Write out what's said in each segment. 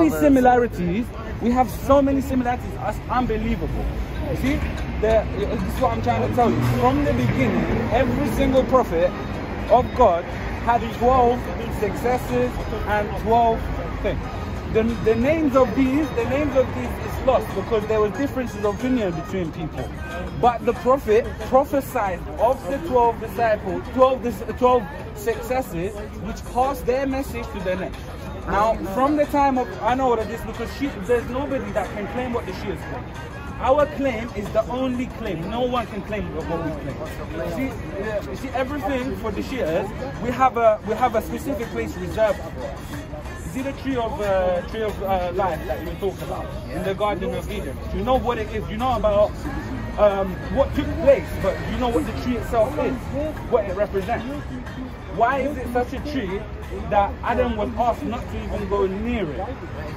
many similarities. We have so many similarities. It's unbelievable. You see, this is what I'm trying to tell you. From the beginning, every single prophet of God had 12 successors and 12 things. The names of these is lost because there was differences of opinion between people. But the prophet prophesied of the 12 disciples, 12 successors, which passed their message to the next. Now, from the time of, I know all of this because there's nobody that can claim what the Shias claim. Our claim is the only claim. No one can claim what we claim. You see, everything for the Shias, we have a specific place reserved for us. See the tree of life that you talk about in the Garden of Eden. Do you know what it is? You know about what took place, but do you know what the tree itself is? What it represents? Why is it such a tree that Adam was asked not to even go near it,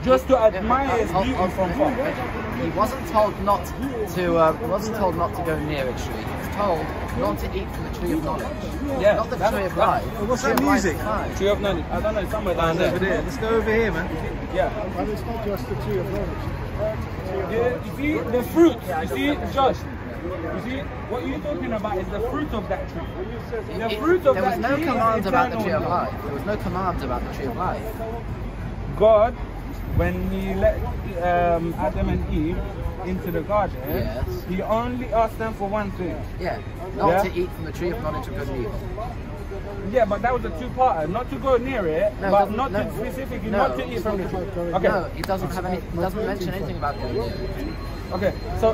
just to admire its beauty from far? He wasn't told not to go near a tree. He was told not to eat from the tree of knowledge. Yeah, not the tree of life. What's that music? Tree of knowledge. I don't know, somewhere down there. Over there. Let's go over here, man. Yeah. But it's not just the tree of knowledge. You see the fruit. You see, Josh. You see, what you're talking about is the fruit of that tree. The fruit of that tree. There was no command about the tree of life. There was no command about the tree of life. God, when He let Adam and Eve into the garden, yes, He only asked them for one thing. Yeah, not to eat from the tree of knowledge of good and evil. Yeah, but that was a two-parter. Not to go near it, but not to specifically not to eat from the tree. Okay. No, it doesn't have any. It doesn't mention anything about going near it. Okay, so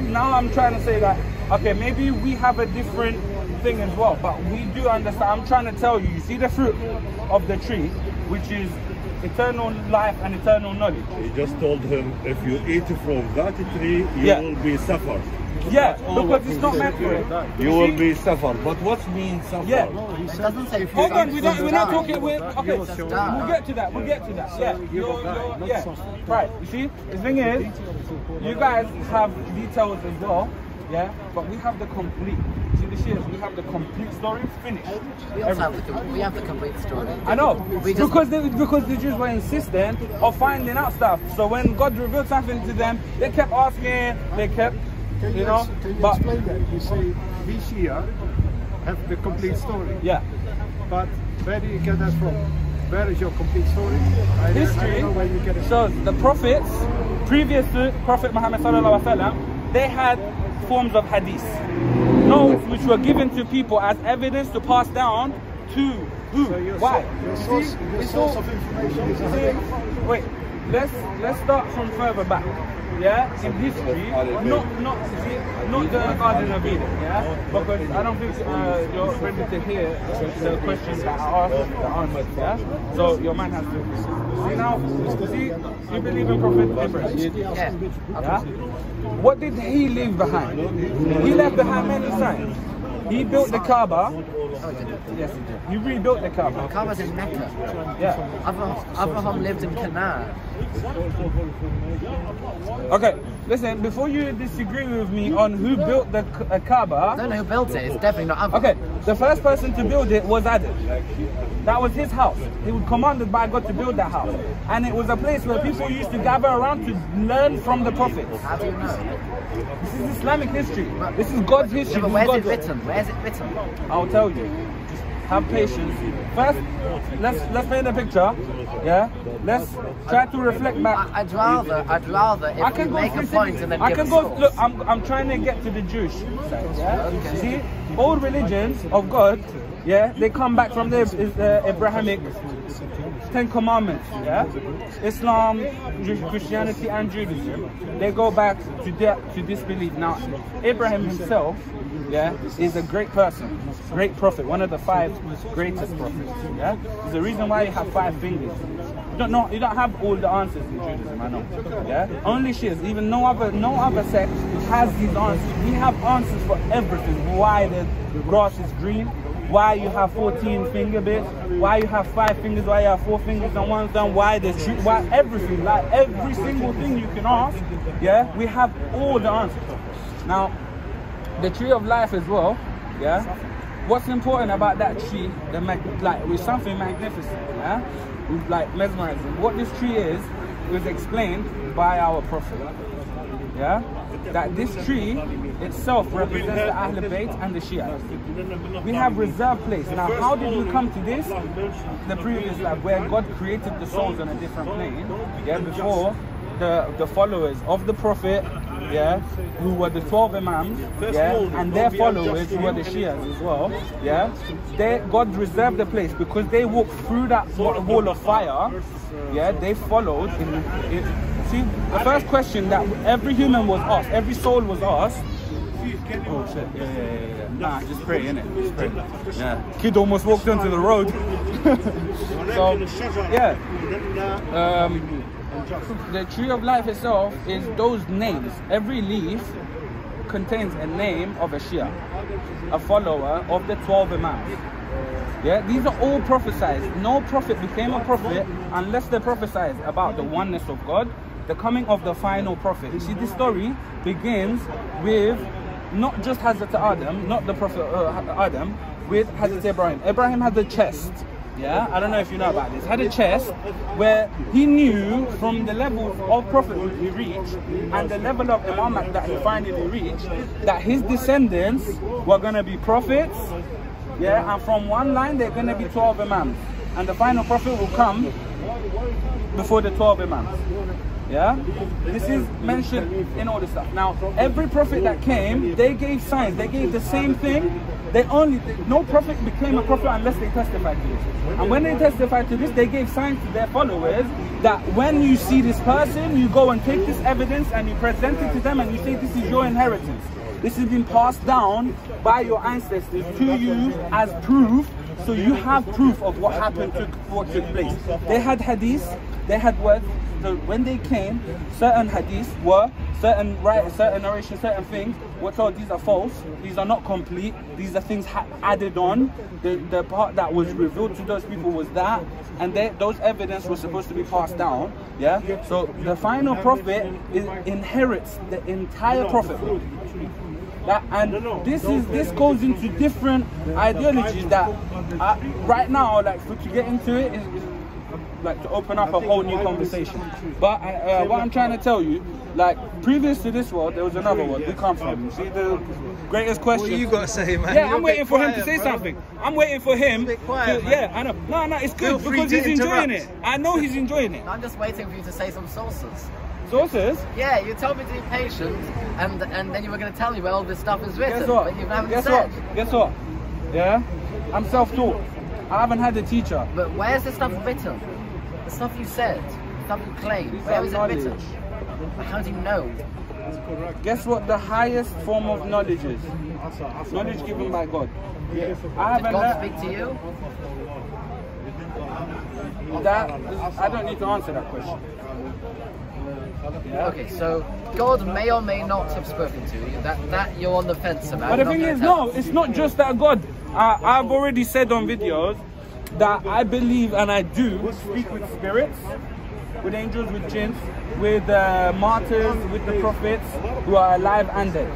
now I'm trying to say that, okay, maybe we have a different thing as well, but we do understand. I'm trying to tell you, you see the fruit of the tree, which is eternal life and eternal knowledge. He just told him, if you eat from that tree, you will be suffered. Yeah, because it's not meant for it. You will be suffered. But what means suffer? Yeah. It doesn't say. Hold on, we're not talking. Okay, we'll get to that. We'll get to that. Yeah, yeah. Right. You see, the thing is, you guys have details as well. Yeah, but we have the complete. See the Shias, we have the complete story finished. We have the complete story. I know, because the Jews were insistent of finding out stuff. So when God revealed something to them, they kept asking. They kept. Can you explain that? You say we Shia have the complete story. Yeah. But where do you get that from? Where is your complete story? History. I don't know where you get it. So the prophets, previous to Prophet Muhammad sallallahu alaihi wasallam, they had forms of hadith, notes which were given to people as evidence to pass down to who? So your why? source of information is a hadith. Wait, let's start from further back. Yeah, in history, not the Garden of Eden, yeah? Because I don't think you're ready to hear the questions that I asked, the answers, yeah? So your man has to. See now, you believe in Prophet Abraham? Yeah. What did he leave behind? He left behind many signs. He built the Kaaba. Yes, he did. He rebuilt the Kaaba. The Kaaba's in Mecca. Yeah. Abraham lived in Canaan. Okay, listen, before you disagree with me on who built the Kaaba... I don't know who built it, it's definitely not Abraham. Okay, the first person to build it was Adam. That was his house. He was commanded by God to build that house. And it was a place where people used to gather around to learn from the prophets. How do you know? This is Islamic history. This is God's history. Yeah, but where's it written? Where's it written? I'll tell you. Just have patience. First, let's paint a picture. Yeah. Let's try to reflect back. I'd rather if you make a point and then give a source. Look, I'm trying to get to the Jewish side. Yeah. Okay. See, all religions of God, yeah, they come back from the Abrahamic 10 Commandments, yeah? Islam, Christianity and Judaism, they go back to this belief. Now, Abraham himself, yeah, is a great person, great prophet, one of the 5 greatest prophets, yeah? There's the reason why you have 5 fingers. You don't have all the answers in Judaism, I know, yeah? Only Shias, even no other sect has these answers. We have answers for everything. Why the grass is green, why you have 14 finger bits, why you have 5 fingers, why you have 4 fingers on one thumb, why the tree, why everything, like every single thing you can ask, yeah, we have all the answers. Now, the tree of life as well, yeah, what's important about that tree, with something magnificent, yeah, like mesmerizing. What this tree is was explained by our Prophet. Yeah, that this tree itself represents the Ahl Bayt and the Shia. We have reserved place. Now, how did we come to this? The previous life, where God created the souls on a different plane. Yeah, before the followers of the Prophet, yeah, who were the 12 Imams, yeah, and their followers who were the Shias as well, yeah, God reserved the place because they walked through that wall of fire, yeah, they followed in see, the first question that every human was asked, every soul was asked, oh shit, yeah. Nah, just pray, innit? Just pray. Yeah. Kid almost walked onto the road. So, yeah. The tree of life itself is those names. Every leaf contains a name of a Shia, a follower of the 12 Imams. Yeah, these are all prophesied. No prophet became a prophet unless they prophesied about the oneness of God, the coming of the final prophet. You see, this story begins with not just Hazrat Adam, not the Prophet Adam, with Hazrat Ibrahim. Ibrahim had a chest. Yeah, I don't know if you know about this. Had a chest where he knew from the level of prophethood he reached and the level of imamat that he finally reached, that his descendants were going to be prophets. Yeah, and from one line they're going to be 12 Imams, and the final prophet will come before the 12 Imams. Yeah, this is mentioned in all this stuff. Now, every prophet that came, they gave signs. They gave the same thing. No prophet became a prophet unless they testified to this. And when they testified to this, they gave signs to their followers that when you see this person, you go and take this evidence and you present it to them and you say, this is your inheritance. This has been passed down by your ancestors to you as proof. So you have proof of what happened, what took place. They had hadiths, they had words. So when they came, certain hadiths were, certain narrations, certain things were told these are false, these are not complete, these are things added on. The part that was revealed to those people was that, and those evidence was supposed to be passed down. Yeah. So the final prophet inherits the entire prophethood. This goes into different ideologies that right now, like to get into it is like to open up a whole new conversation. But what I'm trying to tell you, like previous to this world, there was another world we come from. You see, the greatest question. What you got to say, man? Yeah, I'm waiting for him to say something. I'm waiting for him. Quiet, yeah, I know. No, it's good because he's enjoying it. I know he's enjoying it. I'm just waiting for you to say some sources. Sources? Yeah, you told me to be patient, and then you were going to tell me where all this stuff is written. Guess what? But you haven't Guess said. what? Guess what? Yeah, I'm self-taught. I haven't had a teacher. But where's the stuff written? The stuff you said, the stuff you claim. Where is it written? How do you know? Guess what the highest form of knowledge is? Knowledge given by God. Did I God speak to you? I don't need to answer that question. Yeah. Okay, so God may or may not have spoken to you. That you're on the fence about. But the thing is, no, it's not just that God. I've already said on videos that I believe and I do speak with spirits, with angels, with jinns, with martyrs, with the prophets who are alive and dead.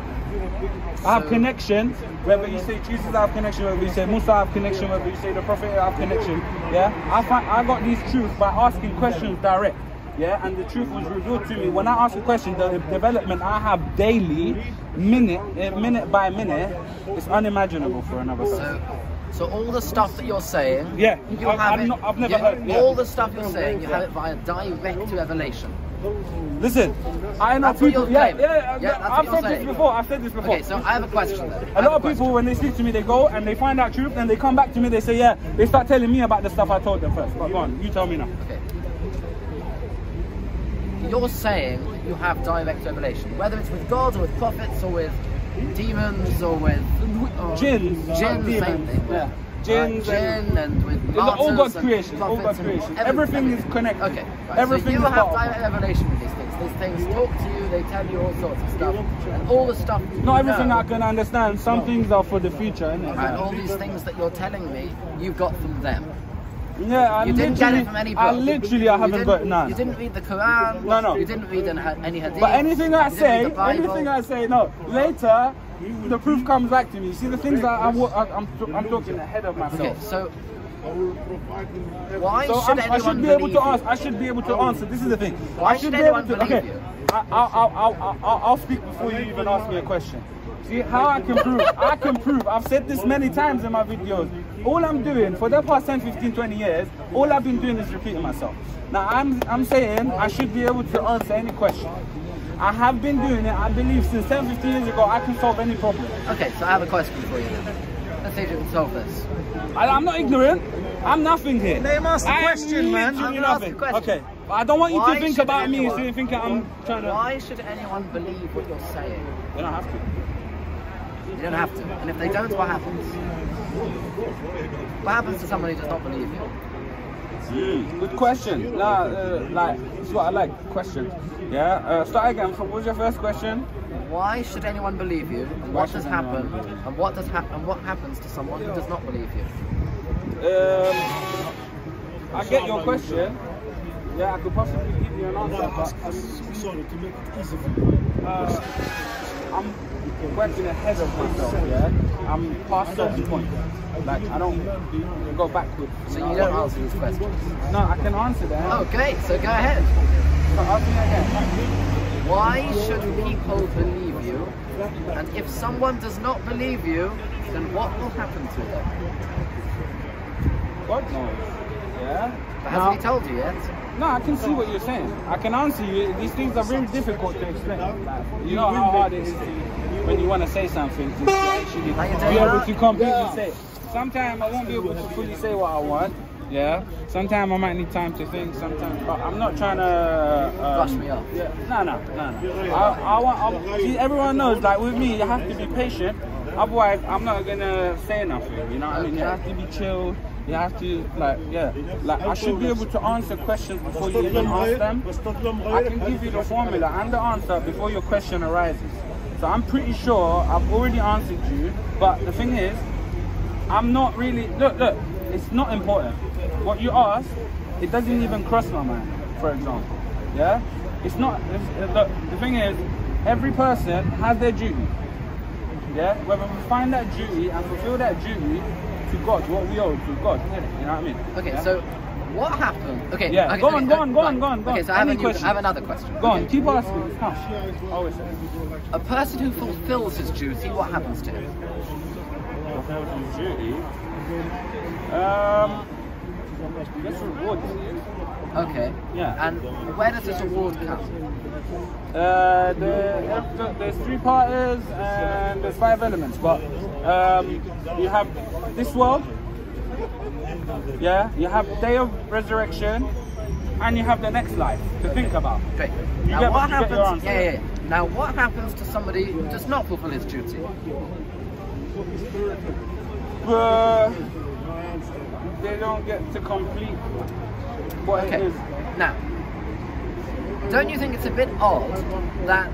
I have connection, whether you say Jesus I have connection, whether you say Musa I have connection, whether you say the prophet I have connection. Yeah, I got these truths by asking questions direct. Yeah, and the truth was revealed to me. When I ask a question, the development I have daily, minute by minute, is unimaginable for another person. So all the stuff that you're saying, yeah, I've never heard. All the stuff you're saying, you have it via direct revelation. Listen, I know people. I've said this before. Okay, so I have a question then. A lot of people, when they speak to me, they go and they find out truth, and they come back to me. They say, yeah, they start telling me about the stuff I told them first. But go on, you tell me now. Okay. You're saying that you have direct revelation, whether it's with God or with prophets or with demons or with jinns, same thing. Yeah. Jinns and with martyrs, all God's creation. All God's creation. Everything is connected. Okay, right. Everything so you is have direct revelation with these things. These things talk to you. They tell you all sorts of stuff, and all the stuff. Not everything I can understand. Some things are for the future, innit? And all these things that you're telling me, you got from them. Yeah, you didn't get it from any book. I haven't got none. You didn't read the Quran. No. You didn't read any hadith. But anything I say, no. Later, the proof comes back to me. See, the things that I'm talking ahead of myself. Okay, so I will provide them everything. Why So should I anyone should be able believe to you? answer. I should be able to answer. This is the thing. Why I should should be able anyone to. believe Okay. you? I'll speak before you even ask me a question. See how I can prove? I can prove. I've said this many times in my videos. All I'm doing for the past 10, 15, 20 years, all I've been doing is repeating myself. Now I'm saying I should be able to answer any question. I have been doing it, I believe, since 10, 15 years ago. I can solve any problem. Okay, so I have a question for you then. Let's see if you can solve this. I'm not ignorant. I'm nothing here. Let him ask the question, man. literally I'm gonna ask the nothing. question. Okay. But I don't want you Why to think should about me, so anyone- you think I'm trying to. Why should anyone believe what you're saying? They don't have to. You don't have to. And if they don't, what happens? What happens to someone who does not believe you? Good question. Nah, like, this is what I like. Questions. Yeah. Start again. What was your first question? Why should anyone believe you? And Why what does should happen? anyone And what happens to someone who does not believe you? I get your question. Yeah, I could possibly give you an answer, but Sorry, to make it easy for you. I'm working ahead of myself. Yeah. I'm past certain points. Like I don't go backwards. So you don't answer these questions. No, I can answer them. Okay, so go ahead. So ask me again. Why should people believe you? And if someone does not believe you, then what will happen to them? God knows. Yeah. But hasn't he told you yet? No, I can see what you're saying. I can answer you. These things are very difficult to explain. Like, you know how hard it is when you want to say something to actually Like be you're able doing to completely say it. Sometimes I won't be able to fully say what I want. Yeah. Sometimes I might need time to think. Sometimes, but I'm not trying to Brush me off. Yeah. No. See, everyone knows. Like with me, you have to be patient. Otherwise, I'm not gonna say nothing. You know what I mean? You have to be chilled. You have to, like, yeah. Like, I should be able to answer questions before you even ask them. I can give you the formula and the answer before your question arises. So I'm pretty sure I've already answered you. But the thing is, I'm not really. Look. It's not important. What you ask, it doesn't even cross my mind. For example, yeah. It's not. Look, the thing is, every person has their duty. Yeah. Whether we find that duty and fulfill that duty to God, what we owe to God, you know what I mean? Okay, Yeah? so what happened? Okay, Yeah, okay, go on. Okay, so I have, Any question? I have another question. Go on, Okay. keep asking. It's tough. Always say. A person who fulfills his duty, what happens to him? Fulfills his duty. Gets rewarded. Okay. Yeah. And where does this award come? There's 3 parts and there's 5 elements, but you have this world, yeah, you have day of resurrection, and you have the next life to think about. Great. You Now get- what you get your happens? answer. Yeah. Now what happens to somebody who does not fulfill his duty? They don't get to complete what it Okay. is. Now, don't you think it's a bit odd that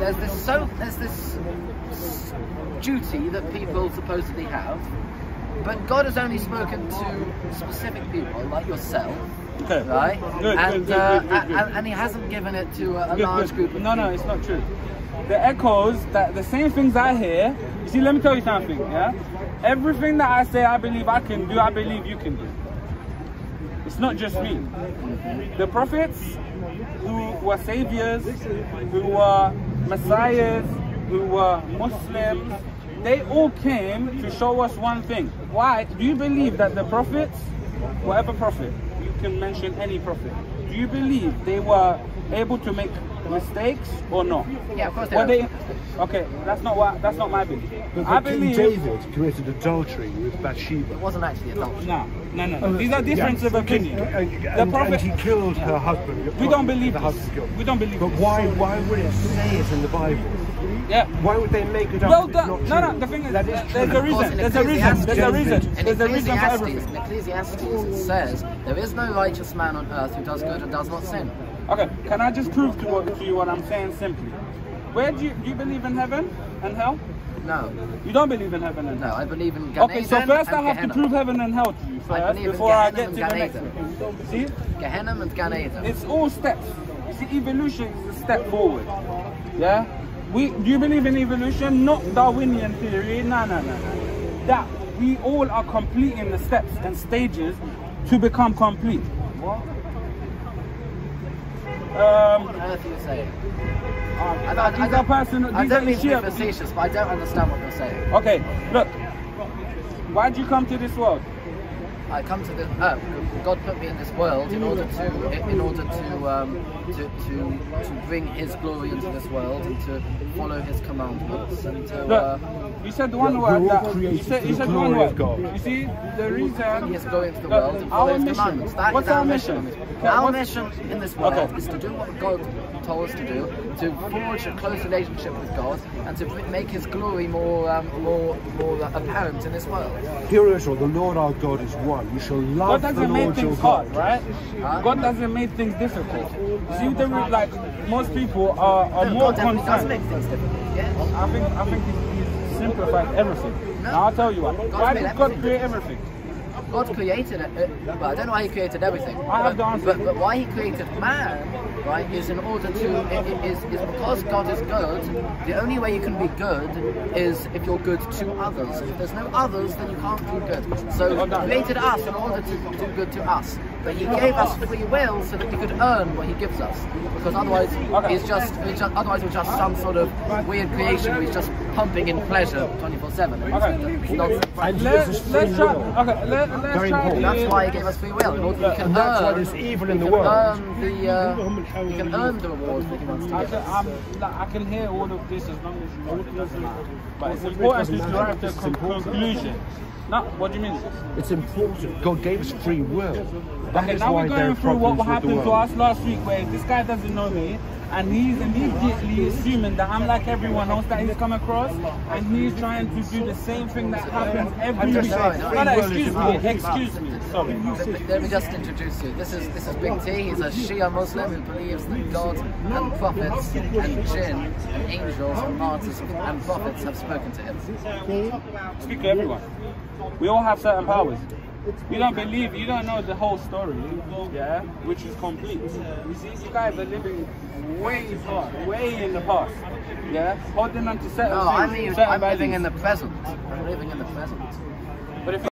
there's this duty that people supposedly have, but God has only spoken to specific people like yourself, Okay. right? Good, and good. and He hasn't given it to a Good, large good. group of No, people. it's not true. The echoes, that the same things I hear. You see, let me tell you something. Yeah, everything that I say, I believe I can do. I believe you can do. It's not just me. The prophets, who were saviors, who were messiahs, who were Muslims, they all came to show us one thing. Why? Do you believe that the prophets, whatever prophet, you can mention any prophet, do you believe they were able to make mistakes or not? Yeah, of course they Were are. Okay, that's not my belief. But I King believe. David committed adultery with Bathsheba. It wasn't actually adultery. No. These are differences of opinion. And he killed her husband. We don't believe the this. husband killed. We don't believe But this. why would it say it in the Bible? Yeah. Why would they make it up? Well if done. it's No, not no. true? The thing is, That there's true. a Of course, reason. in There's a reason. There's a reason. In There's a reason for everything. Ecclesiastes, it says, there is no righteous man on earth who does good and does not sin. Okay. Can I just prove to you what I'm saying simply? Where do you believe in heaven and hell? No, You don't believe in heaven and no, hell. I believe in Gan Okay, so Eden first I and have to Gehenna. prove heaven and hell to you I first believe in before I Gehenna get and to the Gan next Eden. one. See? Gehenna and Gan Eden. It's all steps. You see, evolution is a step forward. Yeah? Do you believe in evolution? Not Darwinian theory. No. That we all are completing the steps and stages to become complete. What? What on earth are you saying? I don't mean to be facetious, but I don't understand what you're saying. Okay, look. Why did you come to this world? I come to this. God put me in this world in order to bring His glory into this world and to follow His commandments and to. Look, you said the one word. You said the one word. God. You see, the reason. His glory into the world and follow His commandments. That What's is our mission? Our mission in this world Okay. is to do what God told us to do, to forge a close relationship with God, and to make His glory more apparent in this world. Hear Israel, the Lord our God is one. You shall love God the doesn't make Lord your things hard, God. right? Huh? God doesn't make things difficult. See, like most people are more God definitely does concerned. make things difficult. Yes. I think he's simplified everything. No. Now I'll tell you why. Why made did God everything create everything? God created it. Well, I don't know why He created everything. I have the answer. But why He created man, right, is in order to is because God is good. The only way you can be good is if you're good to others. If there's no others, then you can't do good. So He created us in order to do good to us. But He gave us free will so that we could earn what He gives us. Because otherwise, otherwise we're just some sort of weird creation where He's just pumping in pleasure 24/7. It's nonsense. Let's try. Okay, let's Very try. important. That's why He gave us free will. In order you can That's why earn. there's evil in the You world. can earn the rewards that He wants to give us. I can hear all of this as long as you know it doesn't matter. But it's important to drive the conclusion. No, what do you mean? It's important. God gave us free will. That Okay, is now why we're there going are through what problems with the happened to world. us last week, where this guy doesn't know me, and he's immediately assuming that I'm like everyone else that he's come across, and he's trying to do the same thing that happens every week. Excuse me. Sorry. Let me just introduce you. This is Big T. He's a Shia Muslim who believes that God and prophets and jinn and angels and martyrs and prophets have spoken to him. Speak to everyone. We all have certain powers. You don't believe, you don't know the whole story, yeah, which is complete. You see, you guys are living way in the past, yeah, holding on to certain No, things. I'm certain living values. in the present. I'm living in the present. But if